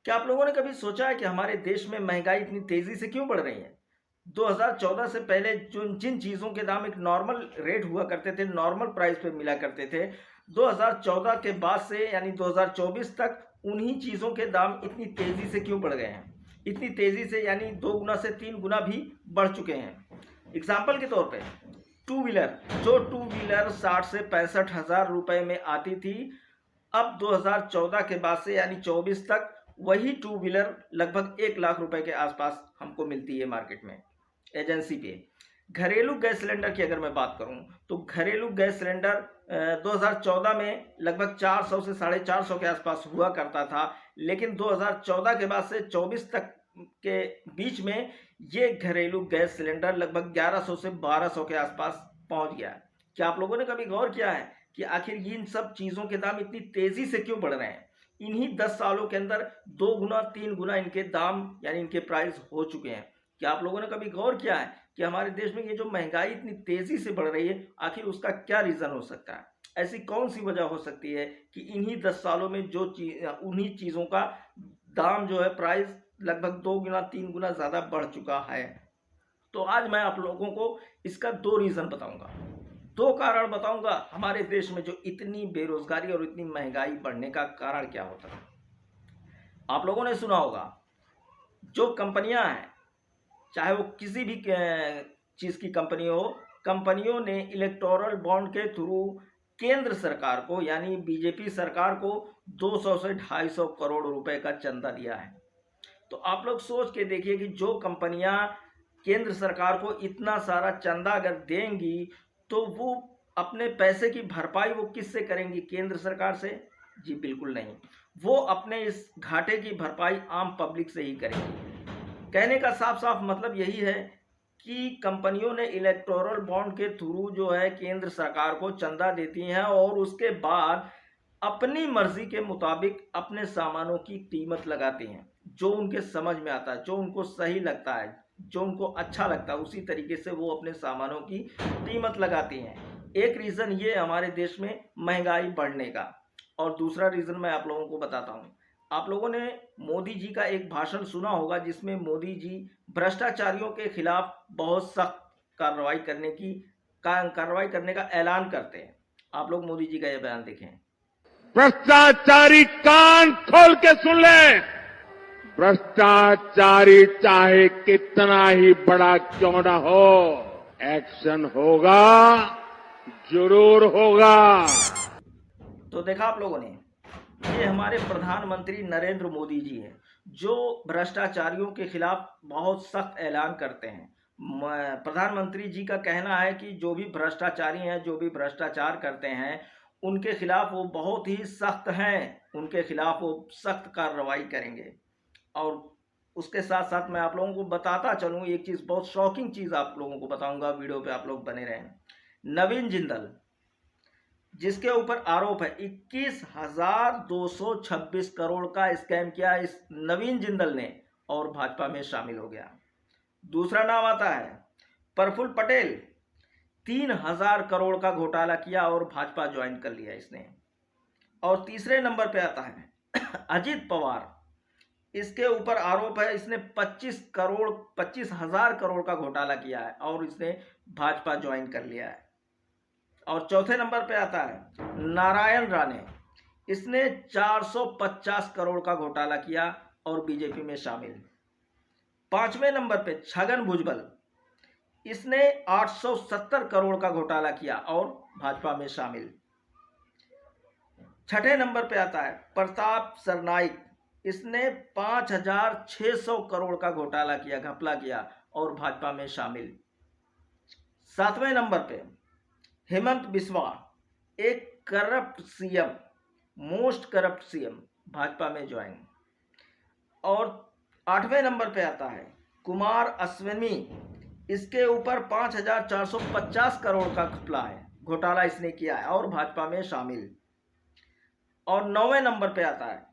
क्या आप लोगों ने कभी सोचा है कि हमारे देश में महंगाई इतनी तेजी से क्यों बढ़ रही है? 2014 से पहले जो जिन चीज़ों के दाम एक नॉर्मल रेट हुआ करते थे, नॉर्मल प्राइस पे मिला करते थे, 2014 के बाद से यानी 2024 तक उन्हीं चीज़ों के दाम इतनी तेज़ी से क्यों बढ़ गए हैं? इतनी तेज़ी से यानी 2 गुना से 3 गुना भी बढ़ चुके हैं। एग्ज़ाम्पल के तौर पे टू व्हीलर, जो टू व्हीलर 60 से 65 हज़ार रुपए में आती थी, अब 2014 के बाद से यानी 24 तक वही टू व्हीलर लगभग 1 लाख रुपए के आसपास हमको मिलती है मार्केट में एजेंसी पे। घरेलू गैस सिलेंडर की अगर मैं बात करूं तो घरेलू गैस सिलेंडर 2014 में लगभग 400 से 450 के आसपास हुआ करता था, लेकिन 2014 के बाद से 24 तक के बीच में ये घरेलू गैस सिलेंडर लगभग 1100 से 1200 के आसपास पहुंच गया। क्या आप लोगों ने कभी गौर किया है कि आखिर इन सब चीज़ों के दाम इतनी तेज़ी से क्यों बढ़ रहे हैं? इन्हीं 10 सालों के अंदर 2 गुना 3 गुना इनके दाम यानी इनके प्राइस हो चुके हैं। क्या आप लोगों ने कभी गौर किया है कि हमारे देश में ये जो महंगाई इतनी तेज़ी से बढ़ रही है, आखिर उसका क्या रीज़न हो सकता है? ऐसी कौन सी वजह हो सकती है कि इन्हीं 10 सालों में जो उन्हीं चीज़ों का दाम जो है प्राइस लगभग 2 गुना 3 गुना ज़्यादा बढ़ चुका है? तो आज मैं आप लोगों को इसका 2 रीज़न बताऊंगा, 2 कारण बताऊंगा हमारे देश में जो इतनी बेरोजगारी और इतनी महंगाई बढ़ने का कारण क्या होता है। आप लोगों ने सुना होगा, जो कंपनियां हैं, चाहे वो किसी भी चीज़ की कंपनी हो, कंपनियों ने इलेक्टोरल बॉन्ड के थ्रू केंद्र सरकार को यानी बीजेपी सरकार को 200 से 250 करोड़ रुपए का चंदा दिया है। तो आप लोग सोच के देखिए कि जो कंपनियां केंद्र सरकार को इतना सारा चंदा अगर देंगी तो वो अपने पैसे की भरपाई वो किससे करेंगी? केंद्र सरकार से? जी बिल्कुल नहीं, वो अपने इस घाटे की भरपाई आम पब्लिक से ही करेंगी। कहने का साफ साफ मतलब यही है कि कंपनियों ने इलेक्टोरल बॉन्ड के थ्रू जो है केंद्र सरकार को चंदा देती हैं और उसके बाद अपनी मर्जी के मुताबिक अपने सामानों की कीमत लगाती हैं, जो उनके समझ में आता है, जो उनको सही लगता है, जो उनको अच्छा लगता है, उसी तरीके से वो अपने सामानों की कीमत लगाती हैं। एक रीज़न ये हमारे देश में महंगाई बढ़ने का, और दूसरा रीज़न मैं आप लोगों को बताता हूँ। आप लोगों ने मोदी जी का एक भाषण सुना होगा जिसमें मोदी जी भ्रष्टाचारियों के खिलाफ बहुत सख्त कार्रवाई करने का ऐलान करते हैं। आप लोग मोदी जी का यह बयान देखें। भ्रष्टाचारी कान खोल के सुन ले। भ्रष्टाचारी चाहे कितना ही बड़ा क्यों ना हो, एक्शन होगा, जरूर होगा। तो देखा आप लोगों ने, ये हमारे प्रधानमंत्री नरेंद्र मोदी जी हैं जो भ्रष्टाचारियों के खिलाफ बहुत सख्त ऐलान करते हैं। प्रधानमंत्री जी का कहना है कि जो भी भ्रष्टाचारी हैं, जो भी भ्रष्टाचार करते हैं, उनके खिलाफ वो बहुत ही सख्त हैं, उनके खिलाफ वो सख्त कार्रवाई करेंगे। और उसके साथ साथ मैं आप लोगों को बताता चलूँ एक चीज़, बहुत शॉकिंग चीज़ आप लोगों को बताऊंगा, वीडियो पे आप लोग बने रहें। नवीन जिंदल, जिसके ऊपर आरोप है 21,226 करोड़ का स्कैम किया इस नवीन जिंदल ने, और भाजपा में शामिल हो गया। दूसरा नाम आता है प्रफुल्ल पटेल, 3,000 करोड़ का घोटाला किया और भाजपा ज्वाइन कर लिया इसने। और तीसरे नंबर पे आता है अजित पवार, इसके ऊपर आरोप है इसने 25,000 करोड़ का घोटाला किया है और इसने भाजपा ज्वाइन कर लिया है। और चौथे नंबर पे आता है नारायण राणे, इसने 450 करोड़ का घोटाला किया और बीजेपी में शामिल। पांचवें नंबर पे छगन भुजबल, इसने 870 करोड़ का घोटाला किया और भाजपा में शामिल। छठे नंबर पे आता है प्रताप सरनाइक, इसने 5,600 करोड़ का घोटाला किया, घपला किया और भाजपा में शामिल। सातवें नंबर पे हेमंत बिस्वा, एक corrupt CM, most corrupt CM, Bhajpa में ज्वाइन। और आठवें नंबर पे आता है कुमार अश्विनी, इसके ऊपर 5,450 करोड़ का घपला है, घोटाला इसने किया है और भाजपा में शामिल। और नौवें नंबर पे आता है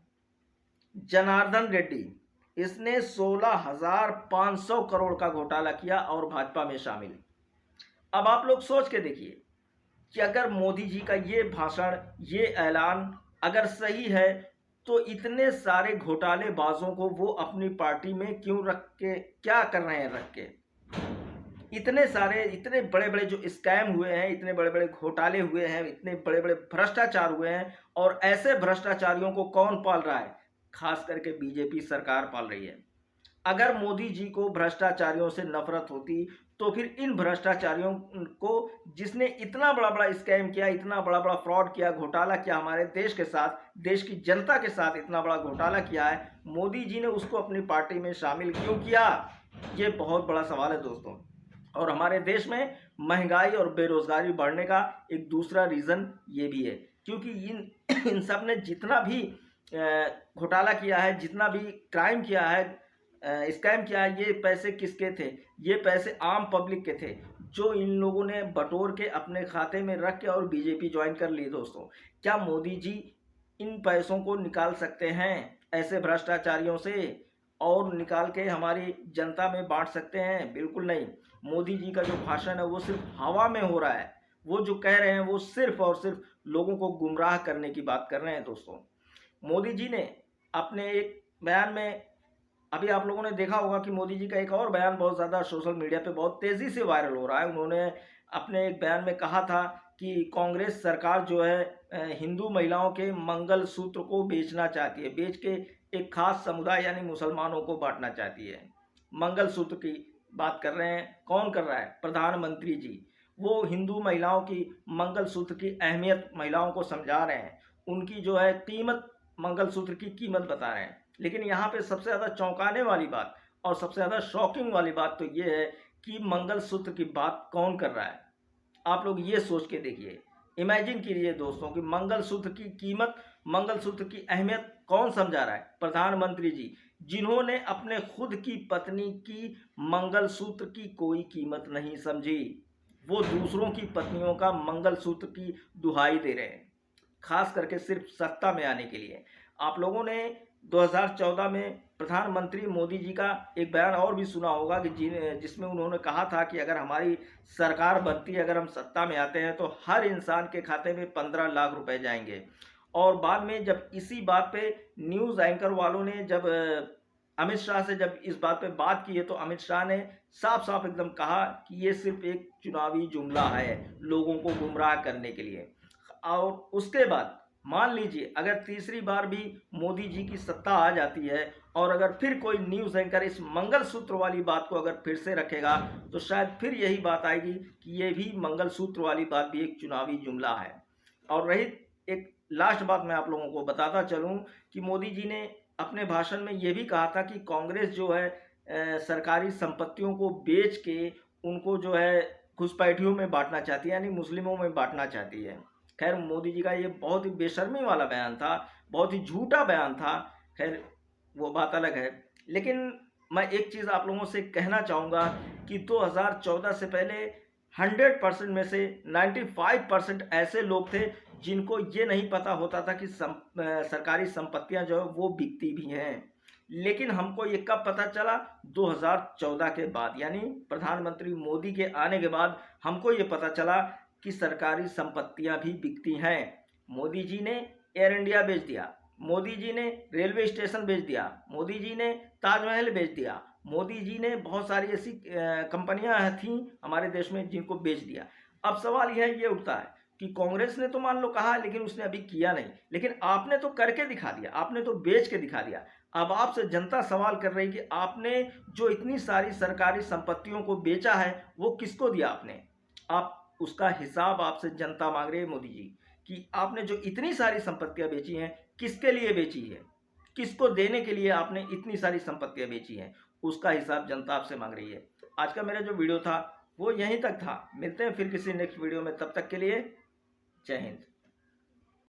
जनार्दन रेड्डी, इसने 16,500 करोड़ का घोटाला किया और भाजपा में शामिल। अब आप लोग सोच के देखिए कि अगर मोदी जी का ये भाषण, ये ऐलान अगर सही है तो इतने सारे घोटालेबाजों को वो अपनी पार्टी में क्यों रख के क्या कर रहे हैं रख के? इतने सारे इतने बड़े-बड़े जो स्कैम हुए हैं, इतने बड़े-बड़े घोटाले हुए हैं, इतने बड़े-बड़े भ्रष्टाचार हुए हैं और ऐसे भ्रष्टाचारियों को कौन पाल रहा है? खास करके बीजेपी सरकार पाल रही है। अगर मोदी जी को भ्रष्टाचारियों से नफरत होती तो फिर इन भ्रष्टाचारियों को, जिसने इतना बड़ा-बड़ा स्कैम किया, इतना बड़ा-बड़ा फ्रॉड किया, घोटाला किया हमारे देश के साथ, देश की जनता के साथ इतना बड़ा घोटाला किया है, मोदी जी ने उसको अपनी पार्टी में शामिल क्यों किया? ये बहुत बड़ा सवाल है दोस्तों। और हमारे देश में महंगाई और बेरोजगारी बढ़ने का एक दूसरा रीज़न ये भी है, क्योंकि इन इन सब ने जितना भी घोटाला किया है, जितना भी क्राइम किया है, स्कैम किया है, ये पैसे किसके थे? ये पैसे आम पब्लिक के थे, जो इन लोगों ने बटोर के अपने खाते में रख के और बीजेपी ज्वाइन कर ली दोस्तों। क्या मोदी जी इन पैसों को निकाल सकते हैं ऐसे भ्रष्टाचारियों से और निकाल के हमारी जनता में बांट सकते हैं? बिल्कुल नहीं। मोदी जी का जो भाषण है वो सिर्फ हवा में हो रहा है। वो जो कह रहे हैं वो सिर्फ और सिर्फ लोगों को गुमराह करने की बात कर रहे हैं दोस्तों। मोदी जी ने अपने एक बयान में, अभी आप लोगों ने देखा होगा कि मोदी जी का एक और बयान बहुत ज़्यादा सोशल मीडिया पे बहुत तेज़ी से वायरल हो रहा है। उन्होंने अपने एक बयान में कहा था कि कांग्रेस सरकार जो है हिंदू महिलाओं के मंगलसूत्र को बेचना चाहती है, बेच के एक खास समुदाय यानी मुसलमानों को बांटना चाहती है। मंगलसूत्र की बात कर रहे हैं, कौन कर रहा है? प्रधानमंत्री जी। वो हिंदू महिलाओं की मंगलसूत्र की अहमियत महिलाओं को समझा रहे हैं, उनकी जो है कीमत, मंगलसूत्र की कीमत बता रहे हैं। लेकिन यहाँ पे सबसे ज़्यादा चौंकाने वाली बात और सबसे ज़्यादा शॉकिंग वाली बात तो ये है कि मंगलसूत्र की बात कौन कर रहा है? आप लोग ये सोच के देखिए, इमेजिन कीजिए दोस्तों कि मंगलसूत्र की कीमत, मंगलसूत्र की अहमियत कौन समझा रहा है? प्रधानमंत्री जी, जिन्होंने अपने खुद की पत्नी की मंगलसूत्र की कोई कीमत नहीं समझी। वो दूसरों की पत्नियों का मंगलसूत्र की दुहाई दे रहे हैं, खास करके सिर्फ सत्ता में आने के लिए। आप लोगों ने 2014 में प्रधानमंत्री मोदी जी का एक बयान और भी सुना होगा कि जिसमें उन्होंने कहा था कि अगर हमारी सरकार बनती है, अगर हम सत्ता में आते हैं तो हर इंसान के खाते में 15 लाख रुपए जाएंगे। और बाद में जब इसी बात पे न्यूज़ एंकर वालों ने जब अमित शाह से जब इस बात पे बात की है तो अमित शाह ने साफ साफ एकदम कहा कि ये सिर्फ एक चुनावी जुमला है लोगों को गुमराह करने के लिए। और उसके बाद मान लीजिए अगर तीसरी बार भी मोदी जी की सत्ता आ जाती है और अगर फिर कोई न्यूज़ एंकर इस मंगलसूत्र वाली बात को अगर फिर से रखेगा तो शायद फिर यही बात आएगी कि ये भी मंगलसूत्र वाली बात भी एक चुनावी जुमला है। और रही एक लास्ट बात, मैं आप लोगों को बताता चलूं कि मोदी जी ने अपने भाषण में ये भी कहा था कि कांग्रेस जो है सरकारी संपत्तियों को बेच के उनको जो है घुसपैठियों में बांटना चाहती है, यानी मुस्लिमों में बांटना चाहती है। खैर मोदी जी का ये बहुत ही बेशर्मी वाला बयान था, बहुत ही झूठा बयान था। खैर वो बात अलग है, लेकिन मैं एक चीज़ आप लोगों से कहना चाहूँगा कि 2014 से पहले 100% में से 95% ऐसे लोग थे जिनको ये नहीं पता होता था कि सरकारी संपत्तियां जो है वो बिकती भी हैं। लेकिन हमको ये कब पता चला? 2014 के बाद, यानी प्रधानमंत्री मोदी के आने के बाद हमको ये पता चला कि सरकारी संपत्तियां भी बिकती हैं। मोदी जी ने एयर इंडिया बेच दिया, मोदी जी ने रेलवे स्टेशन बेच दिया, मोदी जी ने ताजमहल बेच दिया, मोदी जी ने बहुत सारी ऐसी कंपनियां थीं हमारे देश में जिनको बेच दिया। अब सवाल यह ये उठता है कि कांग्रेस ने तो मान लो कहा लेकिन उसने अभी किया नहीं, लेकिन आपने तो करके दिखा दिया, आपने तो बेच के दिखा दिया। अब आपसे जनता सवाल कर रही कि आपने जो इतनी सारी सरकारी संपत्तियों को बेचा है वो किसको दिया आपने? आप उसका हिसाब आपसे जनता मांग रही है मोदी जी कि आपने जो इतनी सारी संपत्तियां बेची हैं किसके लिए बेची है, किसको देने के लिए आपने इतनी सारी संपत्तियां बेची हैं, उसका हिसाब जनता आपसे मांग रही है। आज का मेरा जो वीडियो था वो यहीं तक था। मिलते हैं फिर किसी नेक्स्ट वीडियो में, तब तक के लिए जय हिंद।